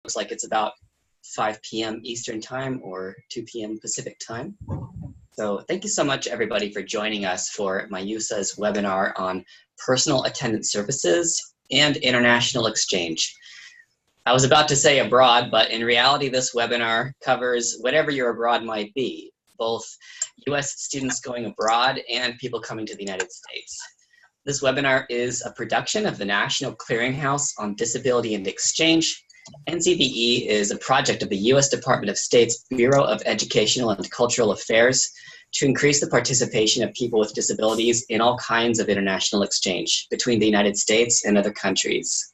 looks like it's about 5 p.m. Eastern Time or 2 p.m. Pacific Time. So thank you so much, everybody, for joining us for MIUSA's webinar on personal attendant services and international exchange. I was about to say abroad, but in reality, this webinar covers whatever your abroad might be, both U.S. students going abroad and people coming to the United States. This webinar is a production of the National Clearinghouse on Disability and Exchange. NCDE is a project of the U.S. Department of State's Bureau of Educational and Cultural Affairs to increase the participation of people with disabilities in all kinds of international exchange between the United States and other countries.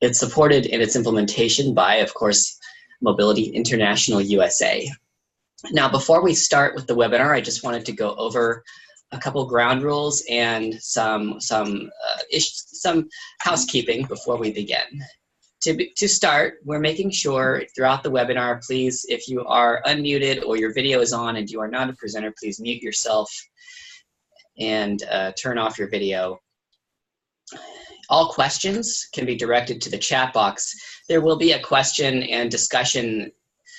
It's supported in its implementation by, of course, Mobility International USA. Now, before we start with the webinar, I just wanted to go over a couple ground rules and some housekeeping before we begin. To start, we're making sure throughout the webinar, please, if you are unmuted or your video is on and you are not a presenter, please mute yourself and turn off your video. All questions can be directed to the chat box. There will be a question and discussion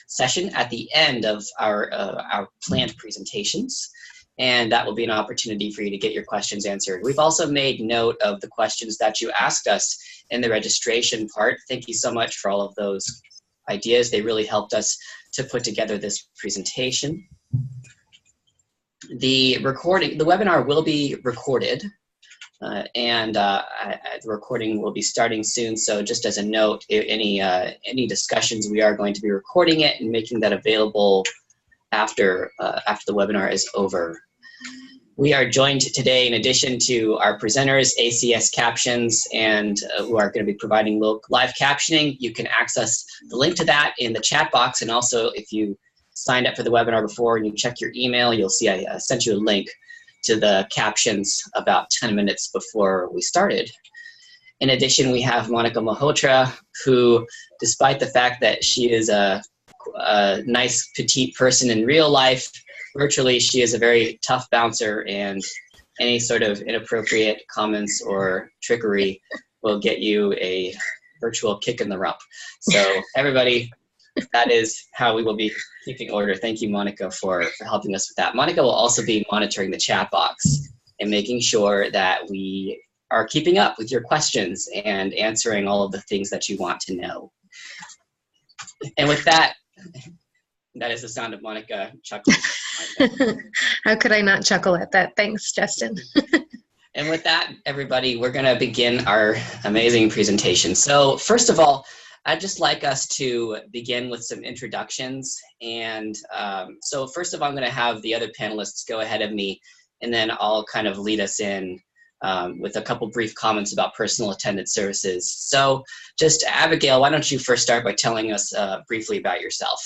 session at the end of our planned presentations, and that will be an opportunity for you to get your questions answered. We've also made note of the questions that you asked us in the registration part. Thank you so much for all of those ideas. They really helped us to put together this presentation. The webinar will be recorded, and the recording will be starting soon. So just as a note, any discussions, we are going to be recording it and making that available after the webinar is over. We are joined today, in addition to our presenters, ACS Captions, and who are going to be providing live captioning. You can access the link to that in the chat box, and also if you signed up for the webinar before and you check your email, you'll see I sent you a link to the captions about 10 minutes before we started. In addition, we have Monica Malhotra, who, despite the fact that she is a nice petite person in real life, virtually she is a very tough bouncer, and any sort of inappropriate comments or trickery will get you a virtual kick in the rump. So everybody, that is how we will be keeping order. Thank you, Monica, for helping us with that. Monica will also be monitoring the chat box and making sure that we are keeping up with your questions and answering all of the things that you want to know. And with that, that is the sound of Monica chuckling. How could I not chuckle at that? Thanks, Justin. And with that, everybody, we're going to begin our amazing presentation. So first of all, I'd just like us to begin with some introductions. And so first of all, I'm going to have the other panelists go ahead of me, and then I'll kind of lead us in with a couple brief comments about personal attendant services. So just Abigail, why don't you first start by telling us briefly about yourself?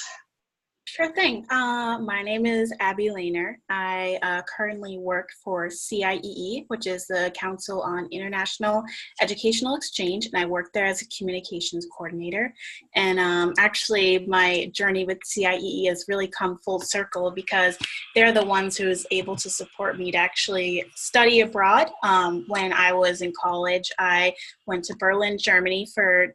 Sure thing. My name is Abby Lehner. I currently work for CIEE, which is the Council on International Educational Exchange, and I work there as a communications coordinator. And actually, my journey with CIEE has really come full circle because they're the ones who is able to support me to actually study abroad. When I was in college, I went to Berlin, Germany for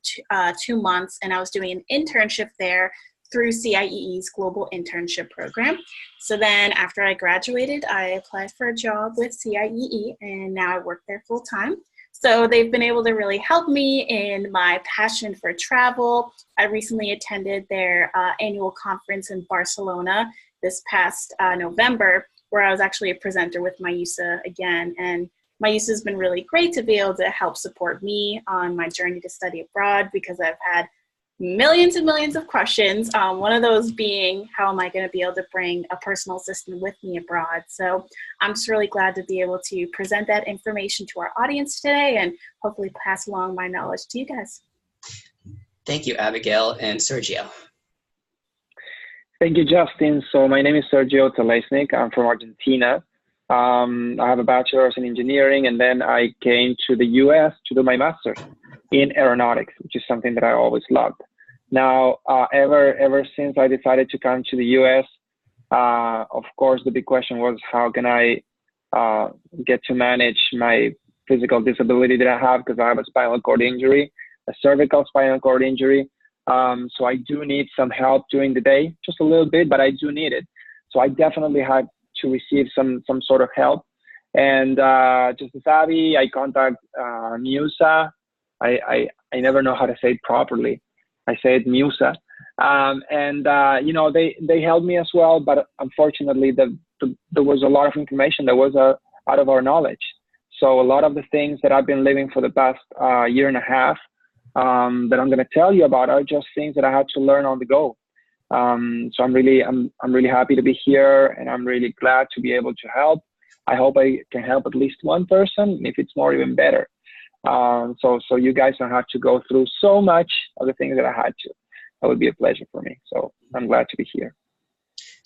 2 months, and I was doing an internship there through CIEE's Global Internship Program. So then after I graduated, I applied for a job with CIEE, and now I work there full time. So they've been able to really help me in my passion for travel. I recently attended their annual conference in Barcelona this past November, where I was actually a presenter with MIUSA again. And MIUSA has been really great to be able to help support me on my journey to study abroad, because I've had millions and millions of questions. One of those being, how am I going to be able to bring a personal assistant with me abroad? So I'm just really glad to be able to present that information to our audience today and hopefully pass along my knowledge to you guys. Thank you, Abigail. And Sergio. Thank you, Justin. So my name is Sergio Telesnik. I'm from Argentina. I have a bachelor's in engineering, and then I came to the US to do my master's in aeronautics, which is something that I always loved. Now, ever since I decided to come to the US, of course, the big question was, how can I get to manage my physical disability that I have, because I have a spinal cord injury. a cervical spinal cord injury. So I do need some help during the day, just a little bit, but I do need it. So I definitely had to receive some sort of help. And just as Abby, I contact MUSA. I never know how to say it properly. I say it MUSA. You know, they helped me as well, but unfortunately there was a lot of information that was out of our knowledge. So a lot of the things that I've been living for the past year and a half that I'm going to tell you about are just things that I had to learn on the go. So I'm really happy to be here, and I'm really glad to be able to help. I hope I can help at least one person, and if it's more, even better. So you guys don't have to go through so much of the things that I had to. That would be a pleasure for me. So I'm glad to be here.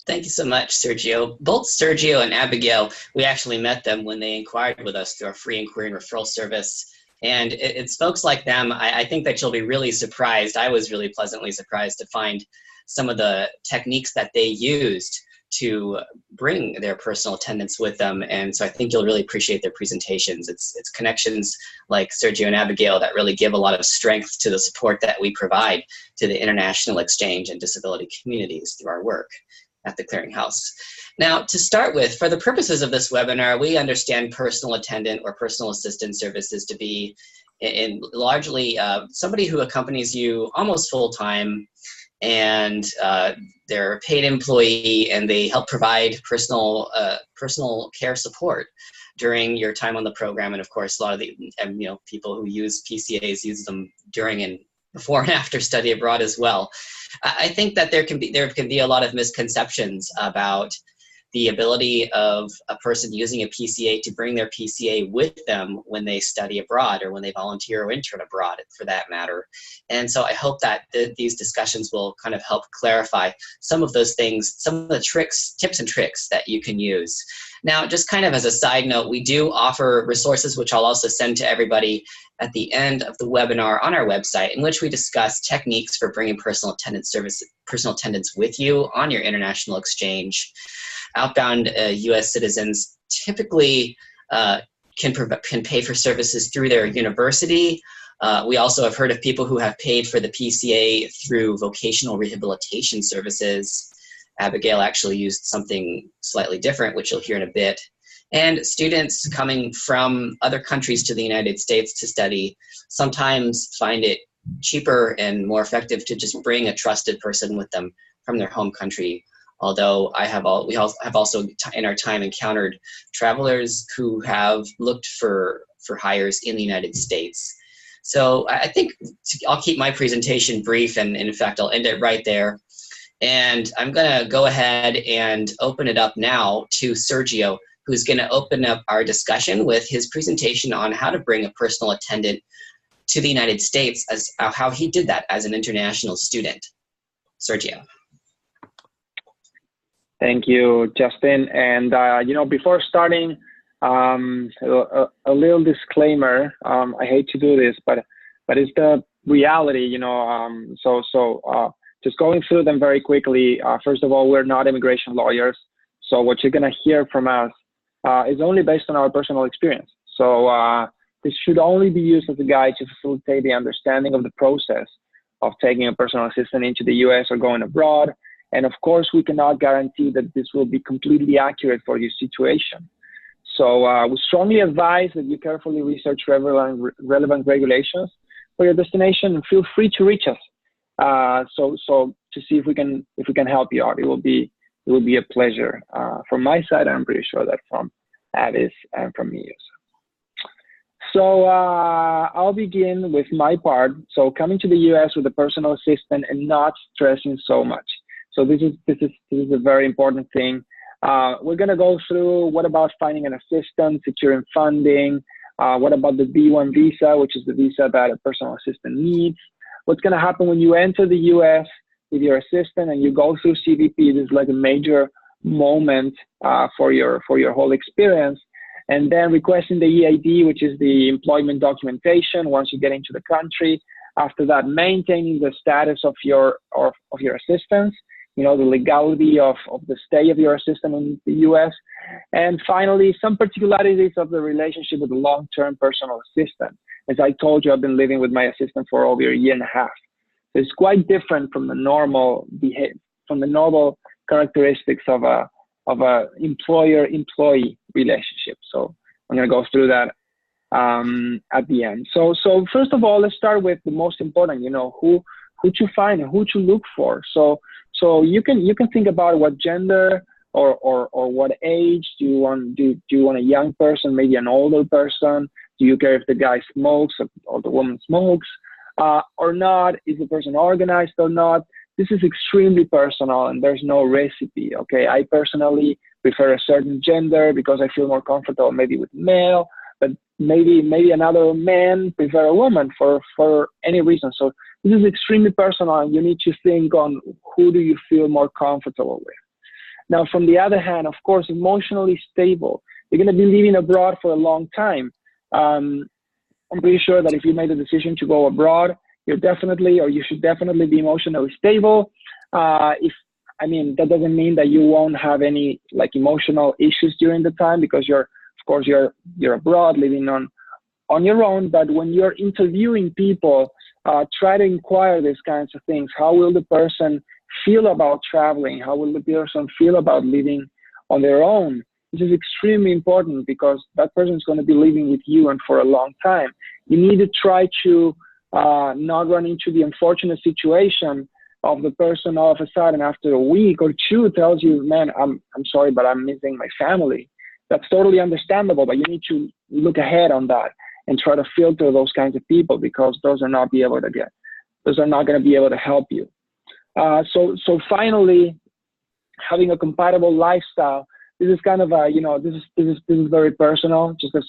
Thank you so much, Sergio. Both Sergio and Abigail, we actually met them when they inquired with us through our free inquiry and referral service. And it's folks like them, I think that you'll be really surprised. I was really pleasantly surprised to find some of the techniques that they used to bring their personal attendants with them. And so I think you'll really appreciate their presentations. It's connections like Sergio and Abigail that really give a lot of strength to the support that we provide to the international exchange and disability communities through our work at the Clearinghouse. Now, to start with, for the purposes of this webinar, we understand personal attendant or personal assistant services to be largely somebody who accompanies you almost full-time, and they're a paid employee, and they help provide personal care support during your time on the program. And of course, a lot of the people who use PCAs use them during and before and after study abroad as well. I think that there can be a lot of misconceptions about the ability of a person using a PCA to bring their PCA with them when they study abroad or when they volunteer or intern abroad, for that matter. And so I hope that these discussions will kind of help clarify some of those things, some of the tips and tricks that you can use. Now, just kind of as a side note, we do offer resources, which I'll also send to everybody at the end of the webinar on our website, in which we discuss techniques for bringing personal attendants with you on your international exchange. Outbound U.S. citizens typically can pay for services through their university. We also have heard of people who have paid for the PCA through vocational rehabilitation services. Abigail actually used something slightly different, which you'll hear in a bit. And students coming from other countries to the United States to study sometimes find it cheaper and more effective to just bring a trusted person with them from their home country. Although we have also in our time encountered travelers who have looked for hires in the United States. So I think I'll keep my presentation brief, and in fact, I'll end it right there. And I'm going to go ahead and open it up now to Sergio, who's going to open up our discussion with his presentation on how to bring a personal attendant to the United States, as how he did that as an international student. Sergio. Thank you, Justin. And before starting, a little disclaimer. I hate to do this, but it's the reality. Just going through them very quickly. First of all, we're not immigration lawyers, so what you're gonna hear from us is only based on our personal experience. So this should only be used as a guide to facilitate the understanding of the process of taking a personal assistant into the U.S. or going abroad. And of course, we cannot guarantee that this will be completely accurate for your situation. So we strongly advise that you carefully research relevant regulations for your destination, and feel free to reach us so to see if we can help you out. It will be a pleasure from my side. I'm pretty sure that from Avis and from me. So I'll begin with my part. So coming to the U.S. with a personal assistant and not stressing so much. So this is a very important thing. We're gonna go through what about finding an assistant, securing funding, what about the B1 visa, which is the visa that a personal assistant needs. What's gonna happen when you enter the US with your assistant and you go through CBP. This is like a major moment for your whole experience. And then requesting the EID, which is the employment documentation once you get into the country. After that, maintaining the status of your assistance, the legality of the stay of your assistant in the US. And finally, some particularities of the relationship with the long-term personal assistant. As I told you, I've been living with my assistant for over a year and a half. So it's quite different from the normal behavior, from the normal characteristics of a employer-employee relationship. So I'm going to go through that at the end. So first of all, let's start with the most important. Who to find and who to look for. So you can think about what gender or what age do you want. Do you want a young person, maybe an older person? Do you care if the guy smokes or the woman smokes or not? Is the person organized or not? This is extremely personal, and there's no recipe. Okay, I personally prefer a certain gender because I feel more comfortable maybe with male, but maybe another man prefer a woman for any reason. So this is extremely personal, and you need to think on who do you feel more comfortable with. Now, from the other hand, of course, emotionally stable. You're going to be living abroad for a long time. I'm pretty sure that if you made a decision to go abroad, you should definitely be emotionally stable. That doesn't mean that you won't have any emotional issues during the time, because you're abroad living on your own. But when you're interviewing people, try to inquire these kinds of things. How will the person feel about traveling? How will the person feel about living on their own? This is extremely important because that person is going to be living with you and for a long time. You need to try to not run into the unfortunate situation of the person all of a sudden after a week or two tells you, man, I'm sorry, but I'm missing my family. That's totally understandable, but you need to look ahead on that and try to filter those kinds of people, because those are not going to be able to help you. So finally, having a compatible lifestyle. This is kind of this is very personal, just as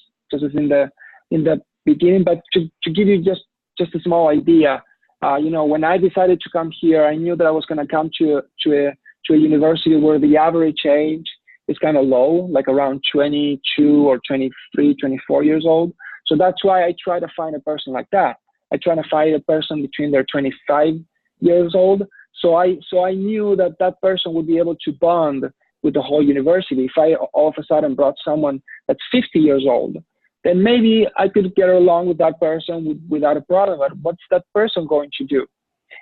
in the beginning. But to give you just a small idea, when I decided to come here, I knew that I was going to come to a university where the average age is kind of low, like around 22 or 23, 24 years old. So that's why I try to find a person like that. I try to find a person between their 25 years old. So I knew that person would be able to bond with the whole university. If I all of a sudden brought someone that's 50 years old, then maybe I could get along with that person without a problem. But what's that person going to do?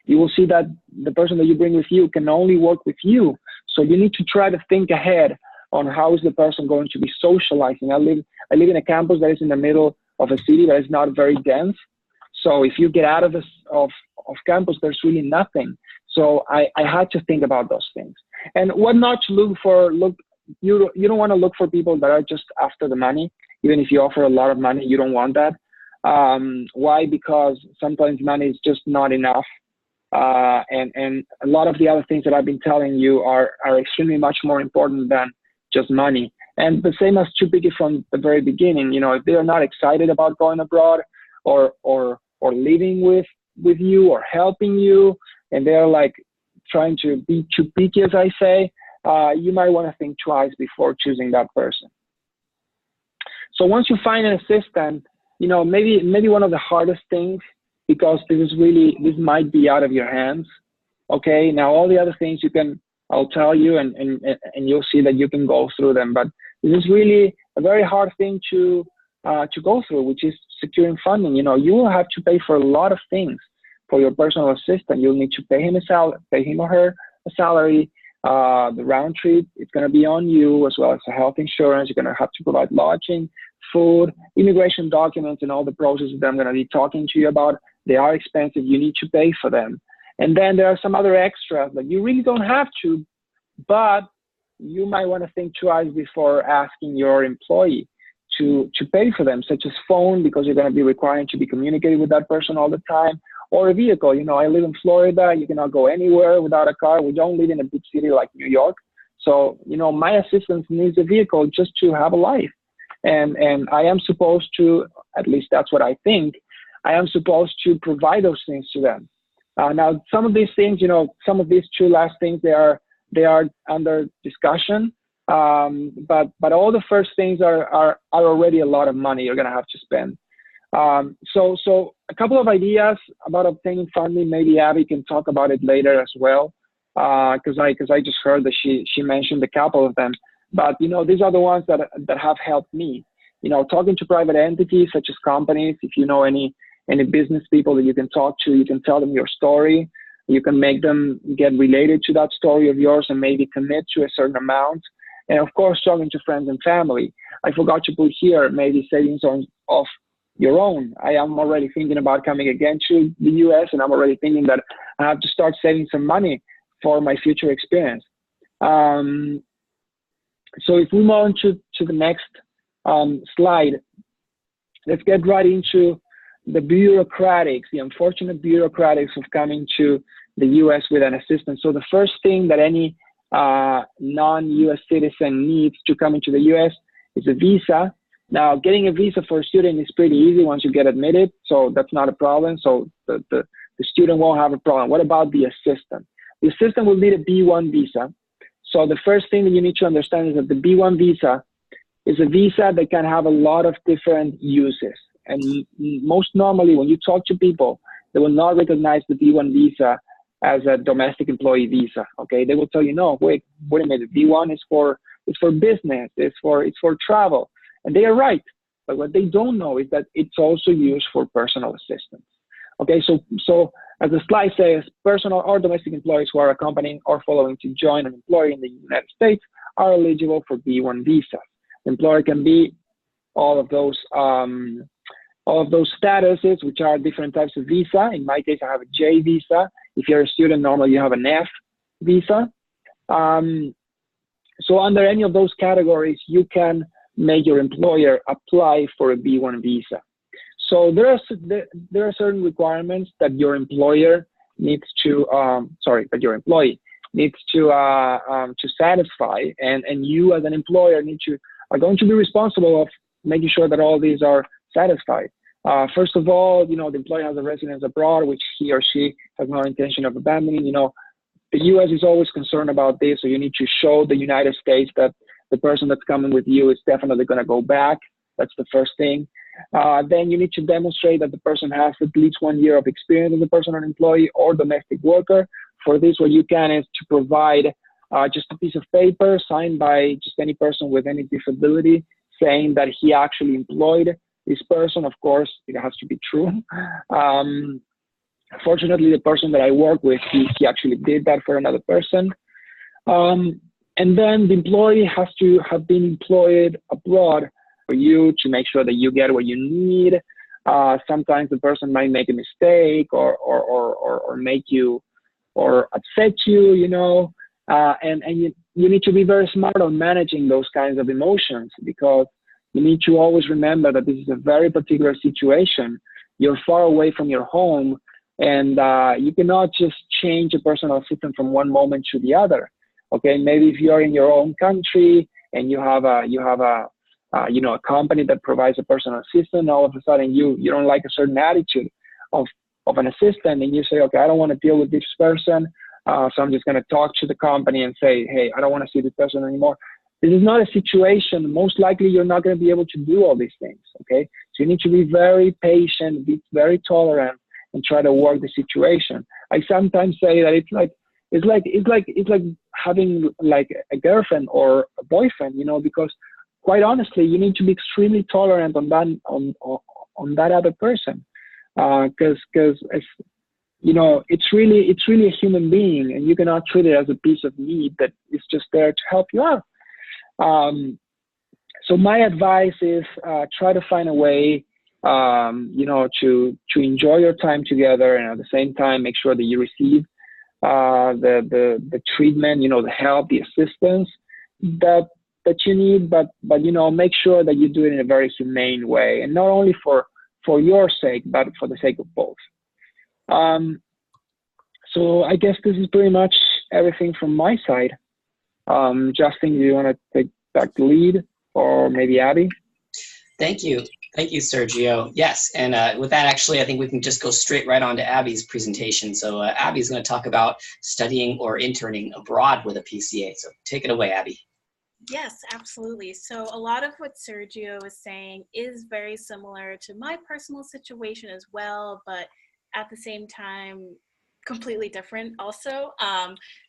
You will see that the person that you bring with you can only work with you. So you need to try to think ahead on how is the person going to be socializing. I live in a campus that is in the middle of a city that is not very dense. So if you get out of campus, there's really nothing. So I had to think about those things. And what not to look for, you don't want to look for people that are just after the money. Even if you offer a lot of money, you don't want that. Why? Because sometimes money is just not enough. And a lot of the other things that I've been telling you are extremely much more important than just money. And the same as to pick it from the very beginning, if they are not excited about going abroad or living with you or helping you, and they're trying to be too picky, as I say, you might want to think twice before choosing that person. So once you find an assistant, maybe one of the hardest things, because this might be out of your hands. Okay, now all the other things I'll tell you, and you'll see that you can go through them. But this is really a very hard thing to go through, which is securing funding. You will have to pay for a lot of things for your personal assistant. You'll need to pay him or her a salary. The round trip, it's going to be on you, as well as the health insurance. You're going to have to provide lodging, food, immigration documents, and all the processes that I'm going to be talking to you about. They are expensive. You need to pay for them. And then there are some other extras that you really don't have to, but you might want to think twice before asking your employee to pay for them, such as phone, because you're going to be required to be communicating with that person all the time, or a vehicle. I live in Florida. You cannot go anywhere without a car. We don't live in a big city like New York. So, my assistant needs a vehicle just to have a life. And I am supposed to, at least that's what I think, I am supposed to provide those things to them. Now, some of these things, some of these two last things, they are under discussion. But all the first things are already a lot of money you're going to have to spend. So a couple of ideas about obtaining funding. Maybe Abby can talk about it later as well, because I just heard that she mentioned a couple of them. But these are the ones that have helped me. talking to private entities such as companies. If you know any business people that you can talk to, you can tell them your story. You can make them get related to that story of yours and maybe commit to a certain amount. And of course, talking to friends and family. I forgot to put here maybe savings of your own. I am already thinking about coming again to the US, and I'm already thinking that I have to start saving some money for my future experience. So if we move on to the next slide, let's get right into the unfortunate bureaucratics of coming to the US with an assistant. So the first thing that any non-US citizen needs to come into the US is a visa. Now, getting a visa for a student is pretty easy once you get admitted, so that's not a problem. So the student won't have a problem. What about the assistant? The assistant will need a B1 visa. So the first thing that you need to understand is that the B1 visa is a visa that can have a lot of different uses. And most normally, when you talk to people, they will not recognize the B1 visa as a domestic employee visa. Okay, they will tell you, no, wait a minute. B1 is for business. It's for travel, and they are right. But what they don't know is that it's also used for personal assistance. Okay, so as the slide says, personal or domestic employees who are accompanying or following to join an employer in the United States are eligible for B1 visas. The employer can be all of those statuses, which are different types of visa. In my case, I have a J visa. If you're a student, normally you have an F visa. So under any of those categories, you can make your employer apply for a B1 visa. So there are certain requirements that your employer needs to, that your employee needs to satisfy, and you as an employer are going to be responsible of making sure that all these are satisfied. First of all, the employee has a residence abroad, which he or she has no intention of abandoning. The U.S. is always concerned about this, so you need to show the United States that the person that's coming with you is definitely going to go back. That's the first thing. Then you need to demonstrate that the person has at least 1 year of experience as a personal employee or domestic worker. For this, what you can is to provide just a piece of paper signed by just any person with any disability saying that he actually employed this person. Of course, it has to be true. Fortunately, the person that I work with, he actually did that for another person. And then the employee has to have been employed abroad for you to make sure that you get what you need. Sometimes the person might make a mistake or make you or upset you, and you need to be very smart on managing those kinds of emotions, because you need to always remember that this is a very particular situation. You're far away from your home, and you cannot just change a personal assistant from one moment to the other. Okay, maybe if you're in your own country and you have a company that provides a personal assistant, all of a sudden you don't like a certain attitude of an assistant, and you say, okay, I don't want to deal with this person, so I'm just going to talk to the company and say, hey, I don't want to see this person anymore. This is not a situation. Most likely you're not going to be able to do all these things. Okay, so you need to be very patient, be very tolerant, and try to work the situation. I sometimes say that it's like having like a girlfriend or a boyfriend, because quite honestly, you need to be extremely tolerant on that other person, because it's really a human being, and you cannot treat it as a piece of meat that is just there to help you out. So my advice is try to find a way, to enjoy your time together, and at the same time make sure that you receive the treatment, the help, the assistance that you need, but make sure that you do it in a very humane way, and not only for your sake, but for the sake of both. So I guess this is pretty much everything from my side. Justin, do you want to take back the lead, or maybe Abby? Thank you, Sergio. Yes, and with that, actually, I think we can just go straight right on to Abby's presentation. So Abby's going to talk about studying or interning abroad with a PCA. So take it away, Abby. Yes, absolutely. So a lot of what Sergio was saying is very similar to my personal situation as well, but at the same time, completely different also.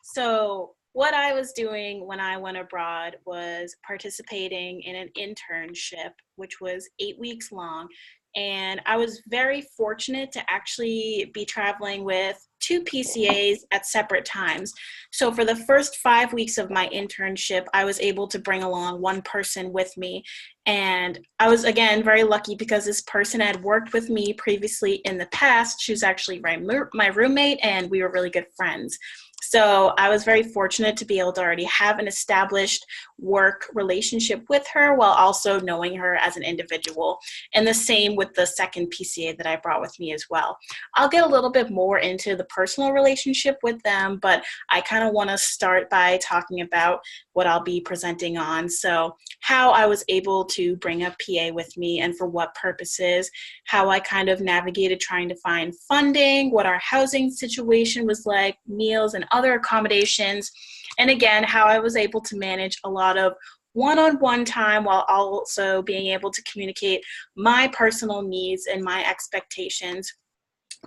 So what I was doing when I went abroad was participating in an internship, which was 8 weeks long. And I was very fortunate to actually be traveling with 2 PCAs at separate times. So for the first 5 weeks of my internship, I was able to bring along one person with me. And I was, again, very lucky because this person had worked with me previously in the past. She was actually my roommate, and we were really good friends. So I was very fortunate to be able to already have an established work relationship with her while also knowing her as an individual. And the same with the second PCA that I brought with me as well. I'll get a little bit more into the personal relationship with them, but I kind of want to start by talking about what I'll be presenting on. So how I was able to bring a PA with me and for what purposes, how I kind of navigated trying to find funding, what our housing situation was like, meals and other accommodations, and again, how I was able to manage a lot of one-on-one time while also being able to communicate my personal needs and my expectations.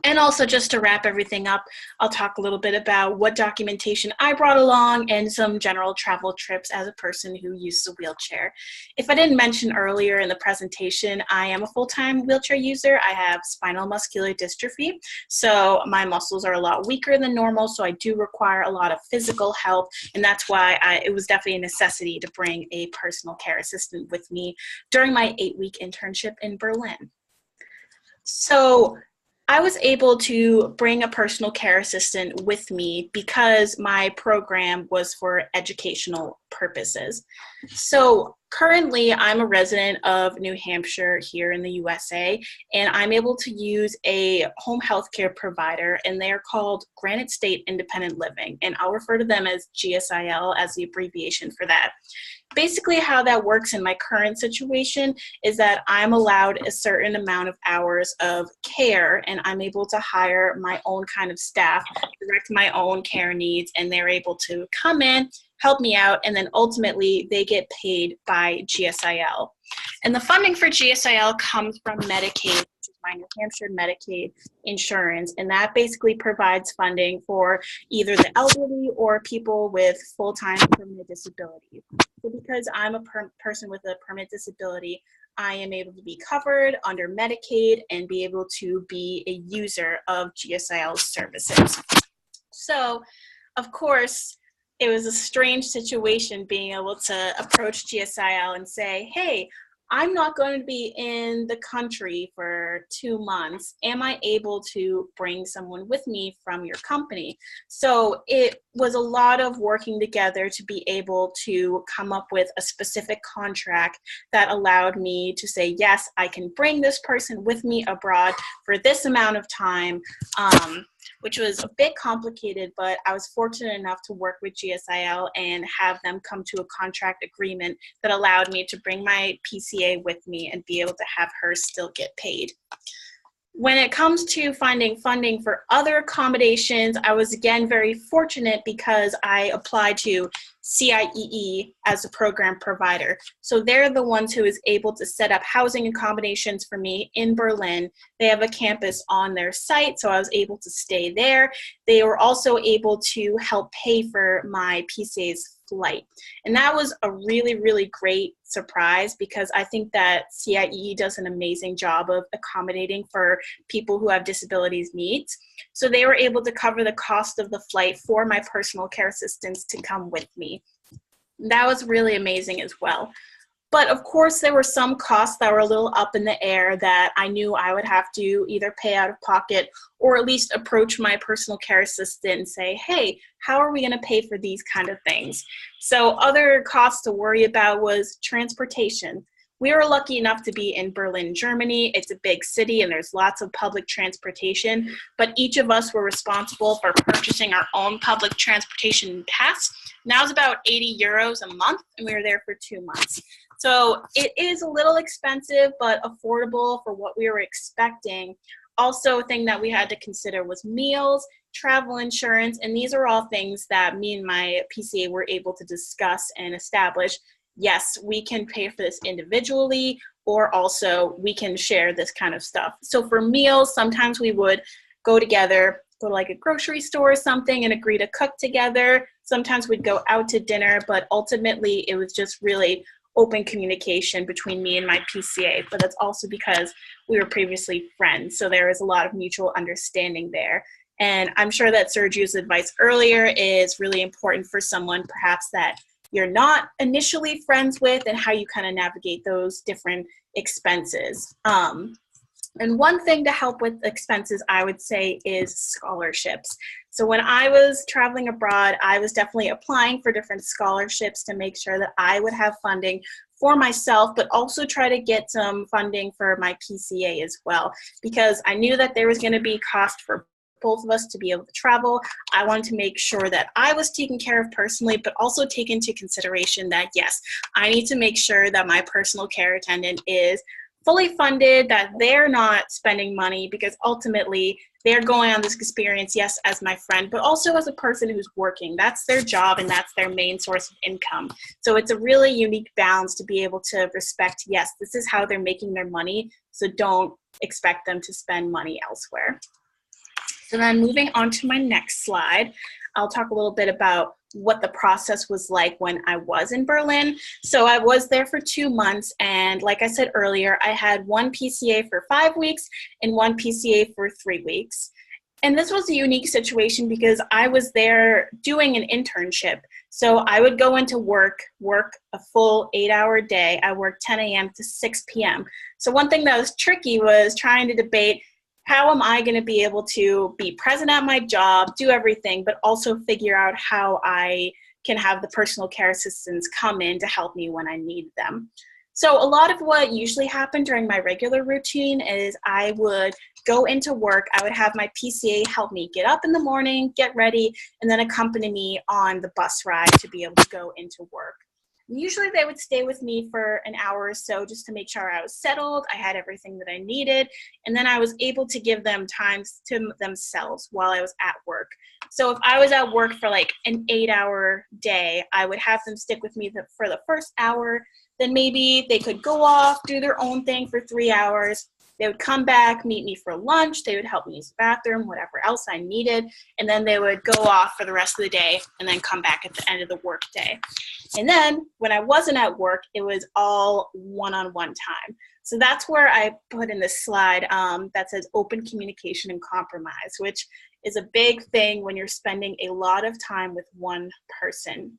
And also, just to wrap everything up, I'll talk a little bit about what documentation I brought along and some general travel trips as a person who uses a wheelchair. If I didn't mention earlier in the presentation, I am a full-time wheelchair user. I have spinal muscular dystrophy, so my muscles are a lot weaker than normal, so I do require a lot of physical help, and that's why it was definitely a necessity to bring a personal care assistant with me during my 8-week internship in Berlin. So I was able to bring a personal care assistant with me because my program was for educational purposes. So currently, I'm a resident of New Hampshire here in the USA, and I'm able to use a home health care provider, and they're called Granite State Independent Living, and I'll refer to them as GSIL as the abbreviation for that. Basically, how that works in my current situation is that I'm allowed a certain amount of hours of care, and I'm able to hire my own kind of staff, direct my own care needs, and they're able to come in, help me out, and then ultimately they get paid by GSIL. And the funding for GSIL comes from Medicaid, which is my New Hampshire Medicaid insurance, and that basically provides funding for either the elderly or people with full-time permanent disabilities. So because I'm a person with a permanent disability, I am able to be covered under Medicaid and be able to be a user of GSIL's services. So, of course, it was a strange situation being able to approach GSIL and say, hey, I'm not going to be in the country for 2 months. Am I able to bring someone with me from your company? So it was a lot of working together to be able to come up with a specific contract that allowed me to say, yes, I can bring this person with me abroad for this amount of time, which was a bit complicated, but I was fortunate enough to work with GSIL and have them come to a contract agreement that allowed me to bring my PCA with me and be able to have her still get paid. When it comes to finding funding for other accommodations, I was again very fortunate because I applied to CIEE as a program provider. So they're the ones who is able to set up housing accommodations for me in Berlin. They have a campus on their site, so I was able to stay there. They were also able to help pay for my PCA's flight. And that was a really, really great surprise because I think that CIEE does an amazing job of accommodating for people who have disabilities needs. So they were able to cover the cost of the flight for my personal care assistants to come with me. That was really amazing as well. But of course, there were some costs that were a little up in the air that I knew I would have to either pay out of pocket or at least approach my personal care assistant and say, hey, how are we going to pay for these kind of things? So other costs to worry about was transportation. We were lucky enough to be in Berlin, Germany. It's a big city and there's lots of public transportation, but each of us were responsible for purchasing our own public transportation pass. Now it's about 80 euros a month, and we were there for 2 months. So it is a little expensive, but affordable for what we were expecting. Also, a thing that we had to consider was meals, travel insurance, and these are all things that me and my PCA were able to discuss and establish. Yes, we can pay for this individually, or also we can share this kind of stuff. So for meals, sometimes we would go together, go to like a grocery store or something and agree to cook together. Sometimes we'd go out to dinner, but ultimately it was just really open communication between me and my PCA. But that's also because we were previously friends, so there is a lot of mutual understanding there. And I'm sure that Sergio's advice earlier is really important for someone perhaps that you're not initially friends with, and how you kind of navigate those different expenses. And one thing to help with expenses, I would say, is scholarships. So when I was traveling abroad, I was definitely applying for different scholarships to make sure that I would have funding for myself, but also try to get some funding for my PCA as well, because I knew that there was going to be cost for both of us to be able to travel. I wanted to make sure that I was taken care of personally, but also take into consideration that, yes, I need to make sure that my personal care attendant is fully funded, that they're not spending money, because ultimately they're going on this experience, yes, as my friend, but also as a person who's working. That's their job and that's their main source of income. So it's a really unique balance to be able to respect, yes, this is how they're making their money, so don't expect them to spend money elsewhere. So then moving on to my next slide, I'll talk a little bit about what the process was like when I was in Berlin. So I was there for 2 months, and like I said earlier, I had one PCA for 5 weeks and one PCA for 3 weeks. And this was a unique situation because I was there doing an internship. So I would go into work a full 8-hour day. I worked 10 a.m. to 6 p.m. So one thing that was tricky was trying to debate, how am I going to be able to be present at my job, do everything, but also figure out how I can have the personal care assistants come in to help me when I need them. So a lot of what usually happened during my regular routine is I would go into work, I would have my PCA help me get up in the morning, get ready, and then accompany me on the bus ride to be able to go into work. Usually they would stay with me for an hour or so just to make sure I was settled, I had everything that I needed, and then I was able to give them time to themselves while I was at work. So if I was at work for like an 8-hour day, I would have them stick with me for the first hour, then maybe they could go off, do their own thing for 3 hours. They would come back, meet me for lunch, they would help me use the bathroom, whatever else I needed, and then they would go off for the rest of the day and then come back at the end of the work day. And then when I wasn't at work, it was all one-on-one time. So that's where I put in this slide that says open communication and compromise, which is a big thing when you're spending a lot of time with one person.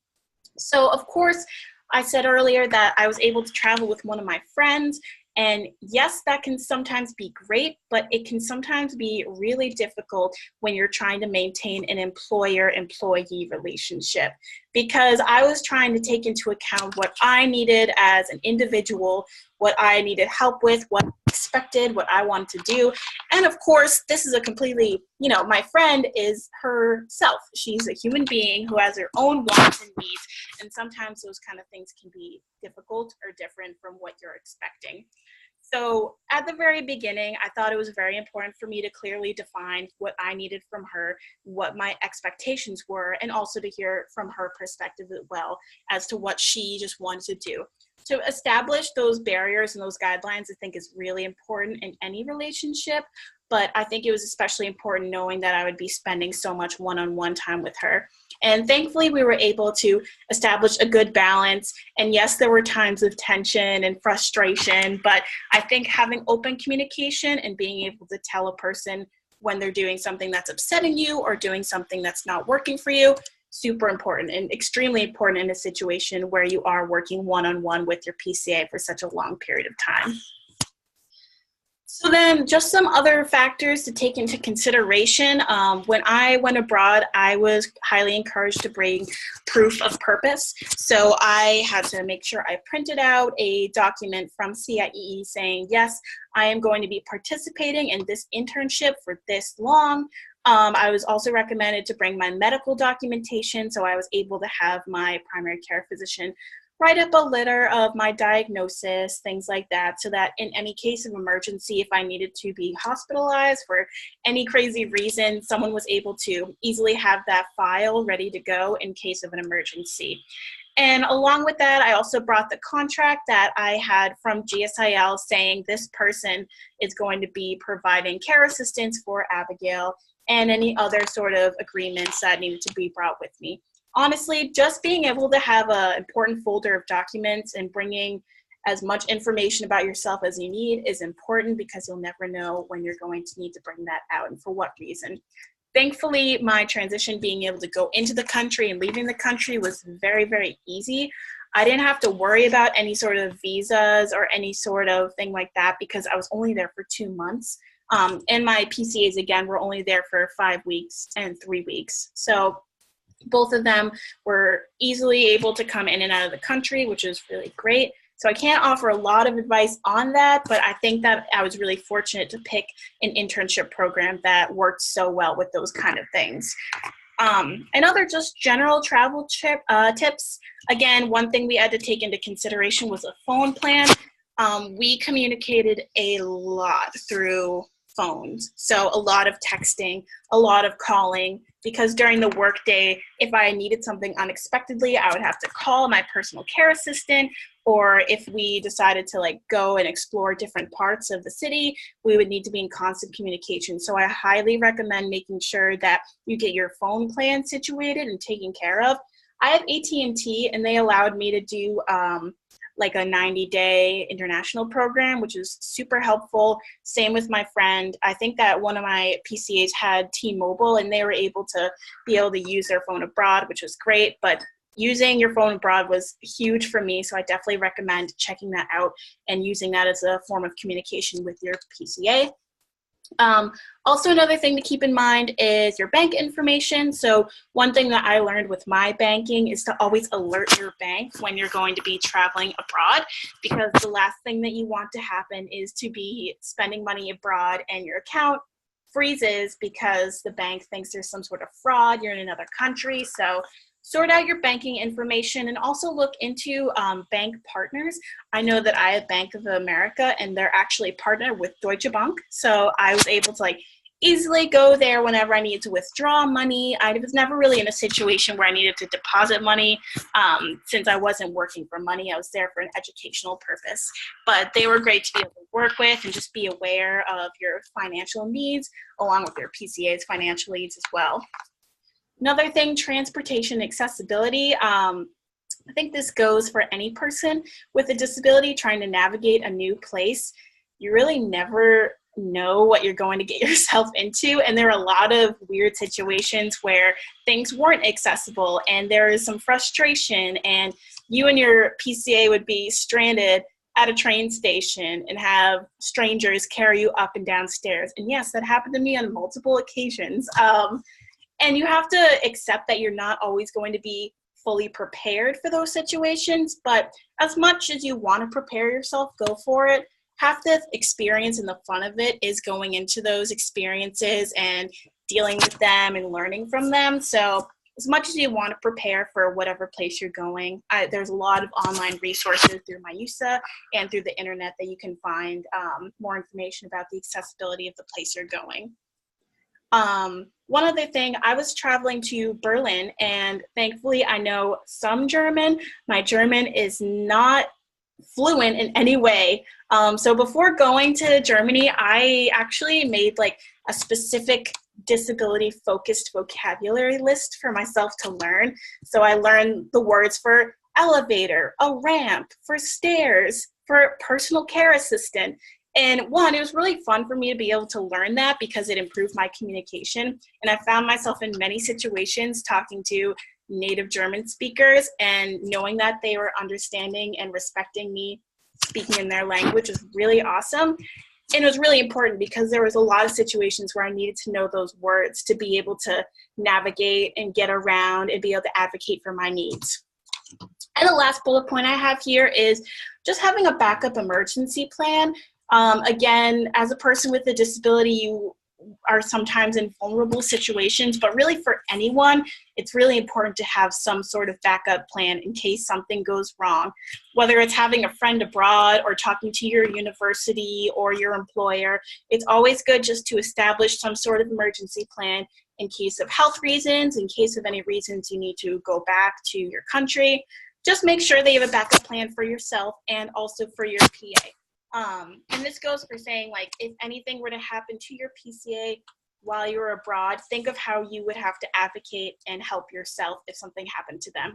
So of course, I said earlier that I was able to travel with one of my friends. And yes, that can sometimes be great, but it can sometimes be really difficult when you're trying to maintain an employer-employee relationship, because I was trying to take into account what I needed as an individual, what I needed help with, what I expected, what I wanted to do. And of course, this is a completely, my friend is herself. She's a human being who has her own wants and needs. And sometimes those kind of things can be difficult or different from what you're expecting. So at the very beginning, I thought it was very important for me to clearly define what I needed from her, what my expectations were, and also to hear from her perspective as well as to what she just wanted to do. To establish those barriers and those guidelines, I think is really important in any relationship, but I think it was especially important knowing that I would be spending so much one-on-one time with her. And thankfully, we were able to establish a good balance. And yes, there were times of tension and frustration, but I think having open communication and being able to tell a person when they're doing something that's upsetting you or doing something that's not working for you, super important and extremely important in a situation where you are working one-on-one with your PCA for such a long period of time. So then just some other factors to take into consideration. When I went abroad, I was highly encouraged to bring proof of purpose. So I had to make sure I printed out a document from CIEE saying, yes, I am going to be participating in this internship for this long. I was also recommended to bring my medical documentation, so I was able to have my primary care physician write up a letter of my diagnosis, things like that, so that in any case of emergency, if I needed to be hospitalized for any crazy reason, someone was able to easily have that file ready to go in case of an emergency. And along with that, I also brought the contract that I had from GSIL saying this person is going to be providing care assistance for Abigail. and any other sort of agreements that needed to be brought with me. Honestly, just being able to have an important folder of documents and bringing as much information about yourself as you need is important, because you'll never know when you're going to need to bring that out and for what reason. Thankfully, my transition, being able to go into the country and leaving the country, was very, very easy. I didn't have to worry about any sort of visas or any sort of thing like that, because I was only there for 2 months. And my PCAs, again, were only there for 5 weeks and 3 weeks. So both of them were easily able to come in and out of the country, which is really great. So I can't offer a lot of advice on that, but I think that I was really fortunate to pick an internship program that worked so well with those kind of things. And other just general travel tips. Again, one thing we had to take into consideration was a phone plan. We communicated a lot through phones. So a lot of texting, a lot of calling, because during the workday, if I needed something unexpectedly, I would have to call my personal care assistant, or if we decided to like go and explore different parts of the city, we would need to be in constant communication. So I highly recommend making sure that you get your phone plan situated and taken care of. I have AT&T, and they allowed me to do like a 90-day international program, which is super helpful. Same with my friend. I think that one of my PCAs had T-Mobile, and they were able to use their phone abroad, which was great. But using your phone abroad was huge for me, so I definitely recommend checking that out and using that as a form of communication with your PCA. Also, another thing to keep in mind is your bank information. So one thing that I learned with my banking is to always alert your bank when you're going to be traveling abroad, because the last thing that you want to happen is to be spending money abroad and your account freezes because the bank thinks there's some sort of fraud, you're in another country. So sort out your banking information, and also look into bank partners. I know that I have Bank of America, and they're actually partnered with Deutsche Bank. So I was able to easily go there whenever I needed to withdraw money. I was never really in a situation where I needed to deposit money since I wasn't working for money. I was there for an educational purpose. But they were great to be able to work with, and just be aware of your financial needs along with your PCA's financial needs as well. Another thing, transportation accessibility. I think this goes for any person with a disability trying to navigate a new place. You really never know what you're going to get yourself into, and there are a lot of weird situations where things weren't accessible, and there is some frustration, and you and your PCA would be stranded at a train station and have strangers carry you up and down stairs. And yes, that happened to me on multiple occasions. And you have to accept that you're not always going to be fully prepared for those situations, but as much as you want to prepare yourself, go for it. Half the experience and the fun of it is going into those experiences and dealing with them and learning from them. So as much as you want to prepare for whatever place you're going, there's a lot of online resources through MyUSA and through the internet that you can find more information about the accessibility of the place you're going. One other thing, I was traveling to Berlin, and thankfully I know some German. My German is not fluent in any way. So before going to Germany, I actually made a specific disability focused vocabulary list for myself to learn. So I learned the words for elevator, a ramp, for stairs, for personal care assistant. And one, it was really fun for me to be able to learn that because it improved my communication. And I found myself in many situations talking to native German speakers, and knowing that they were understanding and respecting me speaking in their language was really awesome. And it was really important because there was a lot of situations where I needed to know those words to be able to navigate and get around and be able to advocate for my needs. And the last bullet point I have here is just having a backup emergency plan. Again, as a person with a disability, you are sometimes in vulnerable situations, but really for anyone, it's really important to have some sort of backup plan in case something goes wrong. Whether it's having a friend abroad or talking to your university or your employer, it's always good just to establish some sort of emergency plan in case of health reasons, in case of any reasons you need to go back to your country. Just make sure that you have a backup plan for yourself and also for your PA. And this goes for saying, if anything were to happen to your PCA, while you're abroad, think of how you would have to advocate and help yourself if something happened to them.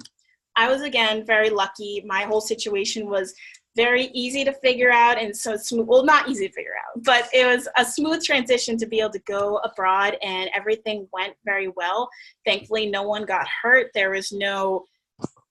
I was, again, very lucky. My whole situation was very easy to figure out, and so smooth. Well, not easy to figure out, but it was a smooth transition to be able to go abroad, and everything went very well. Thankfully, no one got hurt. There was no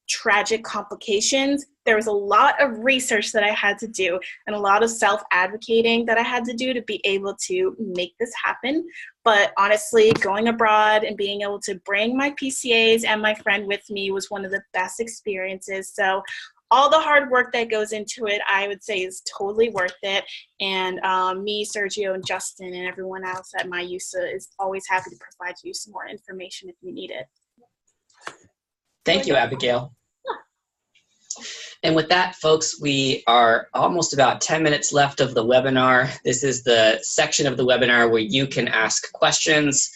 tragic complications. There was a lot of research that I had to do and a lot of self-advocating that I had to do to be able to make this happen. But honestly, going abroad and being able to bring my PCAs and my friend with me was one of the best experiences. So all the hard work that goes into it, I would say, is totally worth it. And me, Sergio, and Justin, and everyone else at my USA is always happy to provide you some more information if you need it. Thank you, Abigail. And with that, folks, we are almost about 10 minutes left of the webinar. This is the section of the webinar where you can ask questions.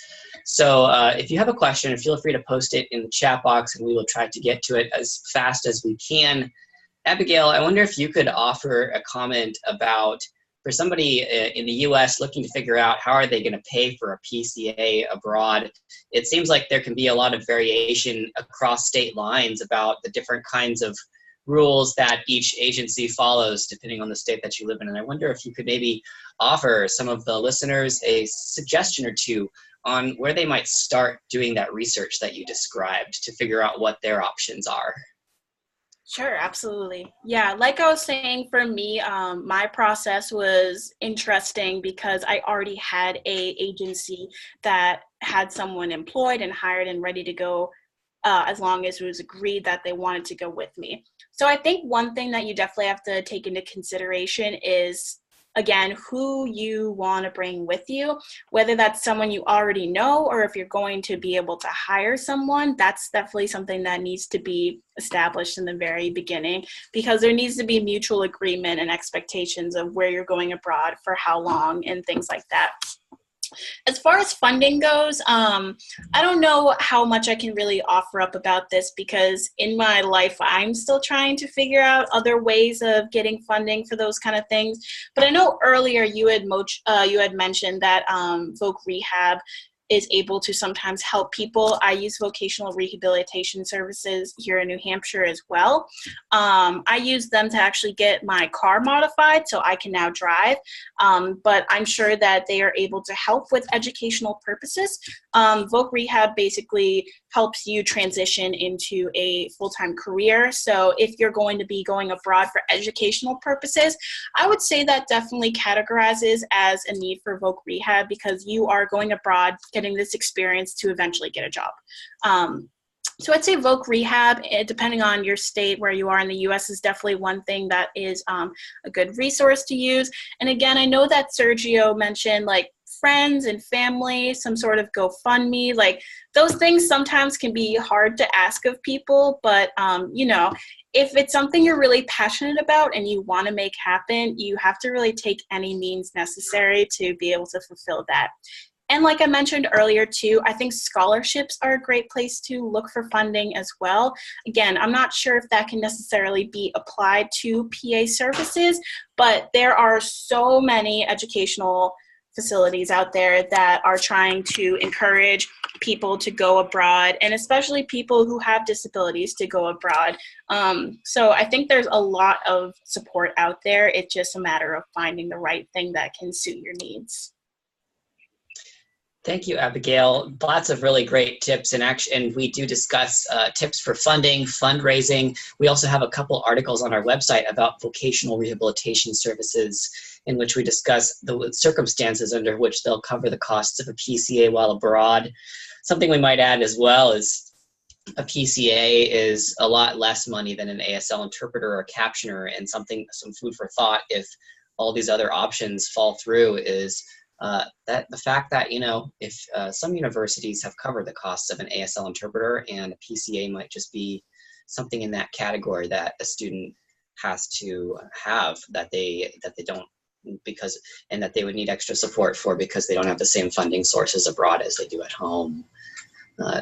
So if you have a question, feel free to post it in the chat box and we will try to get to it as fast as we can. Abigail, I wonder if you could offer a comment about, for somebody in the US looking to figure out how are they going to pay for a PCA abroad, it seems like there can be a lot of variation across state lines about the different kinds of rules that each agency follows depending on the state that you live in. And I wonder if you could maybe offer some of the listeners a suggestion or two on where they might start doing that research that you described to figure out what their options are. Sure, absolutely. Yeah, like I was saying, for me, my process was interesting because I already had a agency that had someone employed and hired and ready to go as long as it was agreed that they wanted to go with me. So I think one thing that you definitely have to take into consideration is, again, who you want to bring with you, whether that's someone you already know or if you're going to be able to hire someone. That's definitely something that needs to be established in the very beginning, because there needs to be mutual agreement and expectations of where you're going abroad, for how long, and things like that. As far as funding goes, I don't know how much I can really offer up about this, because in my life, I'm still trying to figure out other ways of getting funding for those kind of things. But I know earlier you had mentioned that Voc Rehab is able to sometimes help people. I use vocational rehabilitation services here in New Hampshire as well. I use them to actually get my car modified so I can now drive, but I'm sure that they are able to help with educational purposes. Voc Rehab basically helps you transition into a full-time career. So if you're going to be going abroad for educational purposes, I would say that definitely categorizes as a need for Voc Rehab, because you are going abroad, getting this experience to eventually get a job. So I'd say Voc Rehab, depending on your state where you are in the US, is definitely one thing that is a good resource to use. And again, I know that Sergio mentioned like friends and family, some sort of GoFundMe, like those things sometimes can be hard to ask of people, but you know, if it's something you're really passionate about and you want to make happen, you have to really take any means necessary to be able to fulfill that. And like I mentioned earlier too, I think scholarships are a great place to look for funding as well. Again, I'm not sure if that can necessarily be applied to PA services, but there are so many educational facilities out there that are trying to encourage people to go abroad, and especially people who have disabilities to go abroad. So I think there's a lot of support out there. It's just a matter of finding the right thing that can suit your needs. Thank you, Abigail. Lots of really great tips, and we do discuss tips for funding, fundraising. We also have a couple articles on our website about vocational rehabilitation services, in which we discuss the circumstances under which they'll cover the costs of a PCA while abroad. Something we might add as well is a PCA is a lot less money than an ASL interpreter or captioner, and some food for thought if all these other options fall through is that the fact that, you know, if some universities have covered the costs of an ASL interpreter, and a PCA might just be something in that category that a student has to have that they don't, and that they would need extra support for because they don't have the same funding sources abroad as they do at home.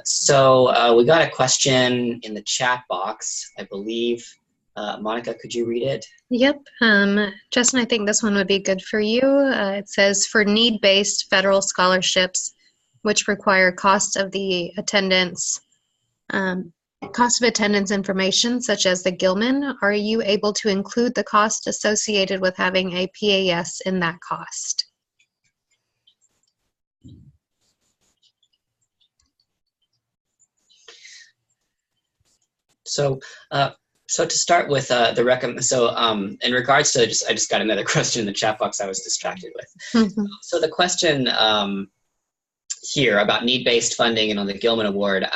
So we got a question in the chat box, I believe. Monica, could you read it? Yep. Justin, I think this one would be good for you. It says, for need-based federal scholarships, which require cost of attendance information, such as the Gilman. Are you able to include the cost associated with having a PAS in that cost? So, to start with the in regards to I just got another question in the chat box I was distracted with. So the question here about need-based funding and on the Gilman Award,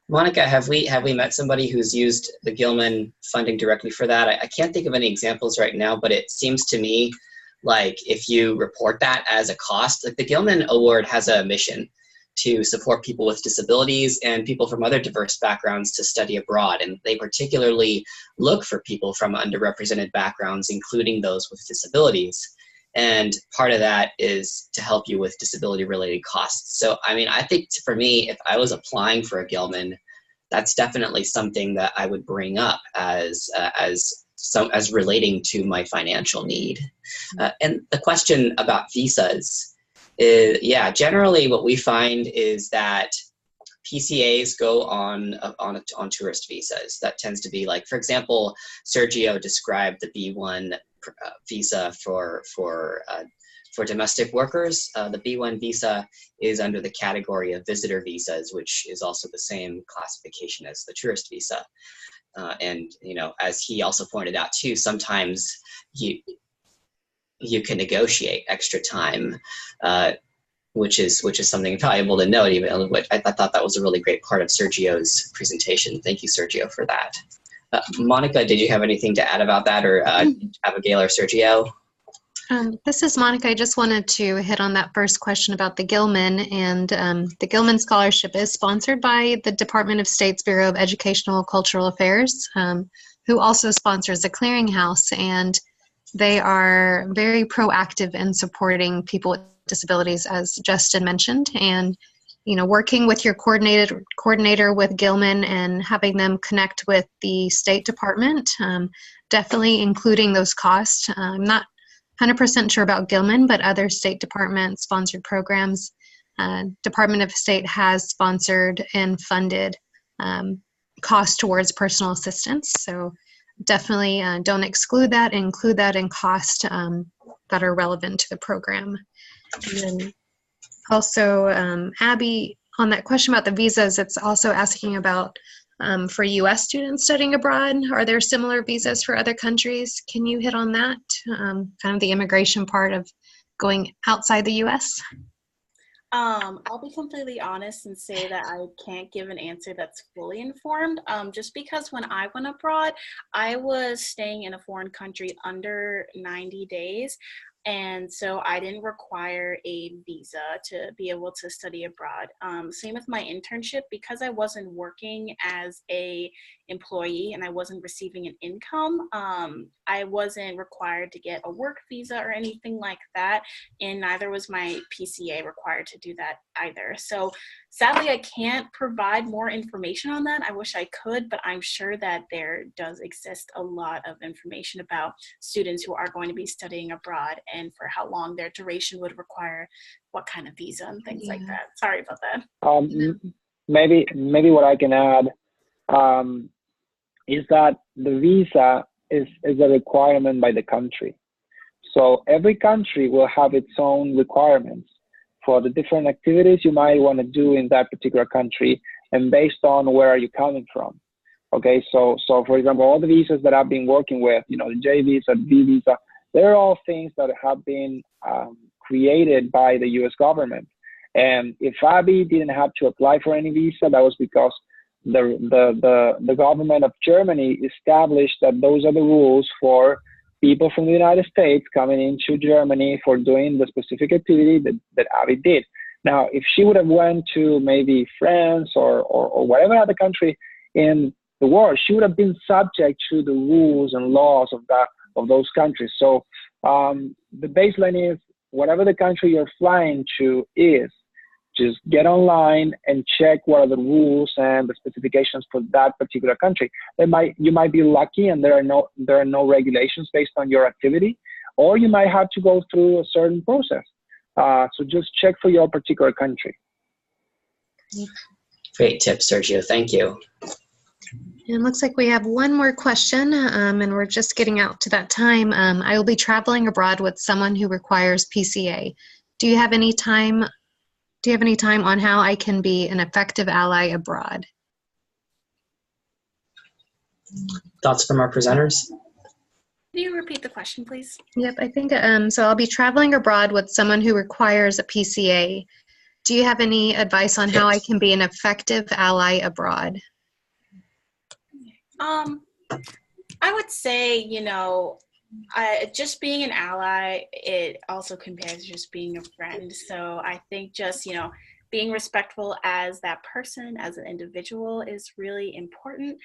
Monica, have we met somebody who's used the Gilman funding directly for that? I can't think of any examples right now, but it seems to me like if you report that as a cost, like the Gilman Award has a mission to support people with disabilities and people from other diverse backgrounds to study abroad. And they particularly look for people from underrepresented backgrounds, including those with disabilities. And part of that is to help you with disability-related costs. So, I mean, I think for me, if I was applying for a Gilman, that's definitely something that I would bring up as relating to my financial need. And the question about visas is, yeah, generally what we find is that PCAs go on tourist visas. That tends to be like, for example, Sergio described the B1 visa for domestic workers. The B1 visa is under the category of visitor visas, which is also the same classification as the tourist visa. And you know, as he also pointed out too, sometimes you can negotiate extra time, which is something valuable to note. Even I thought that was a really great part of Sergio's presentation. Thank you, Sergio, for that. Monica, did you have anything to add about that, or Abigail or Sergio? This is Monica. I just wanted to hit on that first question about the Gilman. And the Gilman Scholarship is sponsored by the Department of State's Bureau of Educational Cultural Affairs, who also sponsors the Clearinghouse. And they are very proactive in supporting people with disabilities, as Justin mentioned. And you know, working with your coordinator with Gilman and having them connect with the State Department, definitely including those costs. I'm not 100% sure about Gilman, but other State Department sponsored programs, Department of State has sponsored and funded costs towards personal assistance. So definitely don't exclude that, include that in costs that are relevant to the program. And then also, Abby, on that question about the visas, it's also asking about for U.S. students studying abroad. Are there similar visas for other countries? Can you hit on that, kind of the immigration part of going outside the U.S.? I'll be completely honest and say that I can't give an answer that's fully informed, just because when I went abroad, I was staying in a foreign country under 90 days. And so I didn't require a visa to be able to study abroad. Same with my internship, because I wasn't working as a employee and I wasn't receiving an income. I wasn't required to get a work visa or anything like that, and neither was my PCA required to do that either. So sadly, I can't provide more information on that. I wish I could, but I'm sure that there does exist a lot of information about students who are going to be studying abroad and for how long their duration would require, what kind of visa and things like that. Sorry about that. Maybe what I can add is that the visa is a requirement by the country. So every country will have its own requirements for the different activities you might want to do in that particular country, and based on where are you coming from. Okay, so for example, all the visas that I've been working with, you know, the J visa, the B visa, they're all things that have been created by the U.S. government. And if Abby didn't have to apply for any visa, that was because the government of Germany established that those are the rules for people from the United States coming into Germany for doing the specific activity that Abby did. Now, if she would have went to maybe France or whatever other country in the world, she would have been subject to the rules and laws of those countries. So the baseline is whatever the country you're flying to is, just get online and check what are the rules and the specifications for that particular country. You might be lucky and there are no regulations based on your activity, or you might have to go through a certain process. So just check for your particular country. Great tip, Sergio. Thank you. And it looks like we have one more question, and we're just getting out to that time. I will be traveling abroad with someone who requires PCA. Do you have any time on how I can be an effective ally abroad? Thoughts from our presenters? Can you repeat the question, please? Yep, I think so. I'll be traveling abroad with someone who requires a PCA. Do you have any advice on how I can be an effective ally abroad? I would say, you know, just being an ally, it also compares to just being a friend. So I think just, you know, being respectful as that person, as an individual is really important.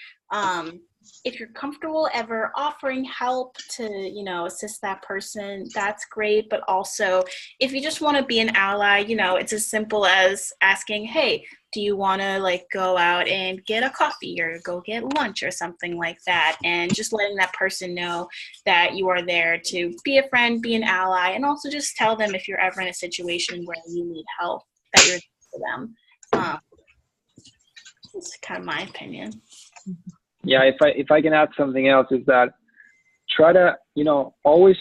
If you're comfortable ever offering help to, you know, assist that person, that's great. But also, if you just want to be an ally, you know, it's as simple as asking, hey, do you want to like go out and get a coffee or go get lunch or something like that? And just letting that person know that you are there to be a friend, be an ally, and also just tell them if you're ever in a situation where you need help that you're there for them. That's kind of my opinion. Yeah, if I can add something else, is that try to, you know, always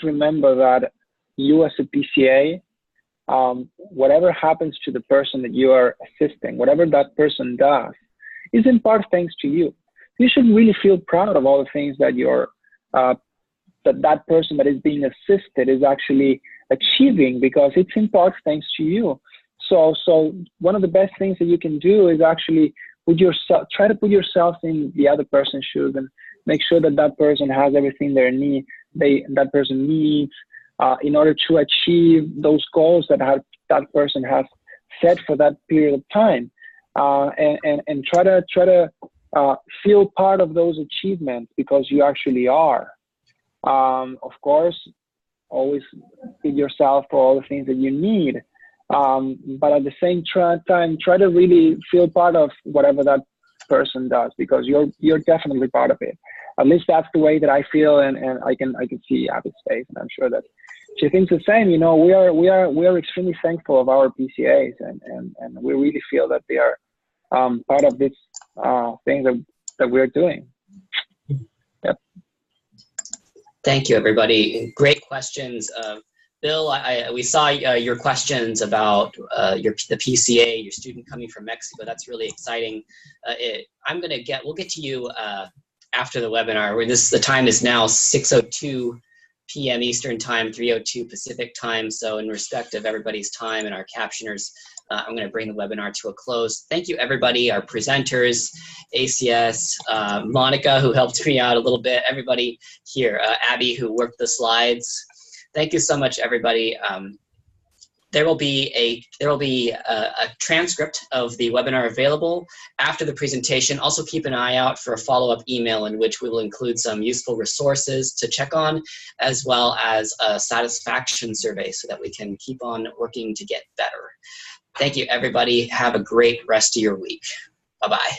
remember that you as a PCA, whatever happens to the person that you are assisting, whatever that person does, is in part thanks to you. You should really feel proud of all the things that that person that is being assisted is actually achieving, because it's in part thanks to you. So one of the best things that you can do is actually try to put yourself in the other person's shoes and make sure that that person has everything that person needs in order to achieve those goals that person has set for that period of time, and try to feel part of those achievements, because you actually are. Of course, always give yourself for all the things that you need. But at the same time, try to really feel part of whatever that person does, because you're definitely part of it. At least that's the way that I feel, and I can see Abby's face, and I'm sure that she thinks the same. You know, we are extremely thankful of our PCAs, and we really feel that they are part of this thing that we're doing. Yep. Thank you, everybody. Great questions. Bill, we saw your questions about the PCA, your student coming from Mexico. That's really exciting. We'll get to you after the webinar. The time is now 6:02 p.m. Eastern Time, 3:02 Pacific Time. So in respect of everybody's time and our captioners, I'm going to bring the webinar to a close. Thank you, everybody, our presenters, ACS, Monica, who helped me out a little bit, everybody here, Abby, who worked the slides. Thank you so much, everybody. There will be a transcript of the webinar available after the presentation. Also keep an eye out for a follow-up email in which we will include some useful resources to check on, as well as a satisfaction survey so that we can keep on working to get better. Thank you, everybody. Have a great rest of your week. Bye-bye.